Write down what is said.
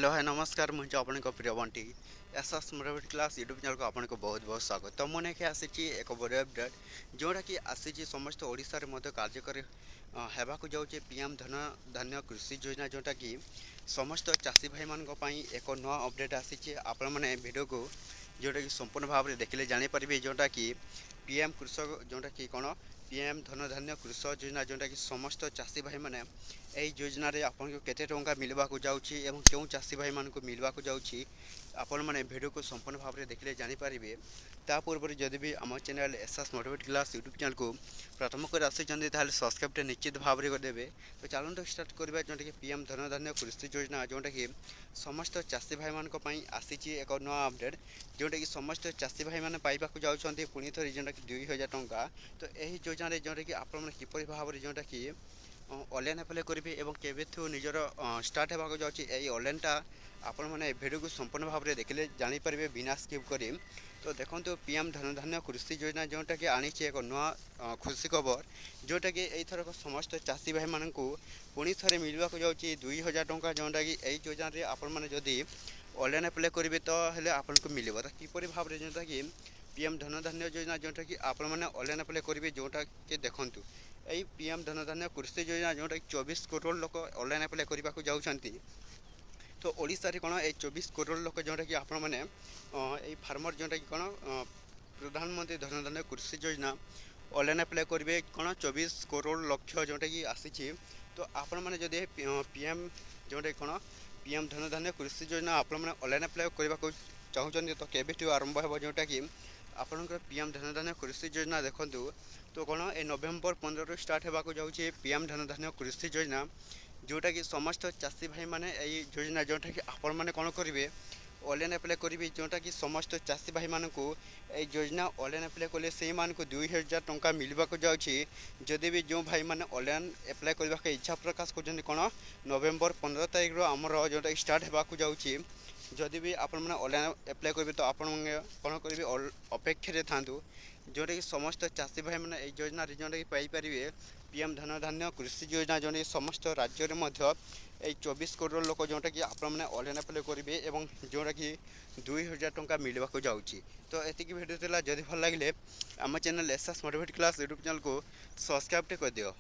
Hello है नमस्कार मुझे आपण प्रिय Bunty SS motivate class YouTube channel को आपको बहुत बहुत स्वागत। तो मुझे आसी एक बड़ अपडेट जोटा कि आसी समस्त ओडिशा रे मध्य कार्यकारी हेबाकु जाउचे पीएम धन धान्य कृषि योजना जोटा कि समस्त चाषी भाई मान एक नवा अपडेट आसी आपण मैंने वीडियो को जोटा कि संपूर्ण भाव में देखले जानी पारे जोटा कि पीएम कृषक जोटा कि कौन पीएम धन धान्य कृषक योजना जोटा कि समस्त चाषी भाई मैंने यही योजना आपको केते टंका मिलवा जाउछि एवं क्यों चाषी भाई मान को मिलवा जाउछि आपण मैंने वीडियो को संपूर्ण भाव में देखले जानी पारे। ता पूर्व जदि भी आम channel SS motivate class YouTube channel को प्रथम कर आसी सब्सक्राइब निश्चित भाव में करदे। तो चलते स्टार्ट करवा जोटा कि पीएम धन धान्य कृषि योजना जोटा कि समस्त चाषी भाई मान आसी एक नवा अपडेट जोटा कि समस्त चाषी भाई मैंने पाइबा जाउछन्ति पुणी थरी जोटा कि 2000 टंका। तो यही योजना जोटा कि आपण मैंने किपरि भाव में जोटा कि ऑनलाइन अप्लाई करेंगे और केवेठू निजर स्टार्ट होगा जाऊँगी यही ऑनलाइनटा आपण मैंने वीडियो को संपूर्ण भाव में देखले जानीपारे बिना स्किप कर। तो देखो पीएम धन धान्य कृषि योजना जोटा कि आनी एक नुआ खुशी खबर जोटा कि यथर समस्त चाषी भाई मानक पुणी थे मिलवा जाऊँगी 2000 टंका जोटा कि यही योजना आपण मैंने जदि ऑनलाइन अप्लाई करेंगे तो हेल्ले आपको मिल किपरि भाव में जोटा कि पीएम धन धान्य योजना जोटा कि आपण मैंने ऑनलाइन अप्लाई करेंगे जोटा कि देखूँ यही पीएम धन धान्य कृषि योजना जोटा कि 24 करोड़ लोक ऑनलाइन अप्लाई करने को जाऊँगी। तो ओडिशा रे कौन ये 24 करोड़ लोक जोटा कि आपण मैंने यही फार्मर जोटा कि कौन प्रधानमंत्री धन धान्य कृषि योजना ऑनलाइन अप्लाई करेंगे कौन 24 करोड़ लक्ष्य जोटा कि आसी। तो आपण मैंने जदि पीएम जोटा कि कौन पीएम धन धान्य कृषि योजना आपण मैंने ऑनलाइन अप्लाई करने को चाहूँगी तो केवेठू आरंभ हो जोटा कि आपंकर पीएम धन धान्य कृषि योजना देखूँ। तो कौन ए नवेम्बर 15 स्टार्ट होगा जाऊँगी पीएम धन धान्य कृषि योजना जोटा कि समस्त चाषी भाई मैंने यही योजना जोटा कि आपण मैंने कौन करेंगे ऑनलाइन अप्लाई करेंगे जोटा कि समस्त चाषी भाई मानक योजना ऑनलाइन अप्लाई कले से मान को 2000 टंका मिलवा जाऊँगी। जदि भी जो भाई मैंने ऑनलाइन अप्लाई करने इच्छा प्रकाश कर कौन नवेम्बर 15 तारीख आमर जोटा स्टार्ट होगा जाऊँगी। जदि भी आपण मैंने ऑनलाइन अप्लाई करेंगे तो आपण कौन करेंगे अपेक्षा था जोटा कि समस्त चाषी भाई मैंने योजना जोटा कि पाइपर पीएम धन धान्य कृषि योजना जोटा कि समस्त राज्य में 24 करोड़ लोक जोटा कि आपण मैंने ऑनलाइन अप्लाई करेंगे और जोटा कि 2000 टंका मिलवा जाऊँगी। तो ये वीडियो जदि भल लगे आम channel SS motivate class YouTube channel को सब्सक्राइब कर दियो।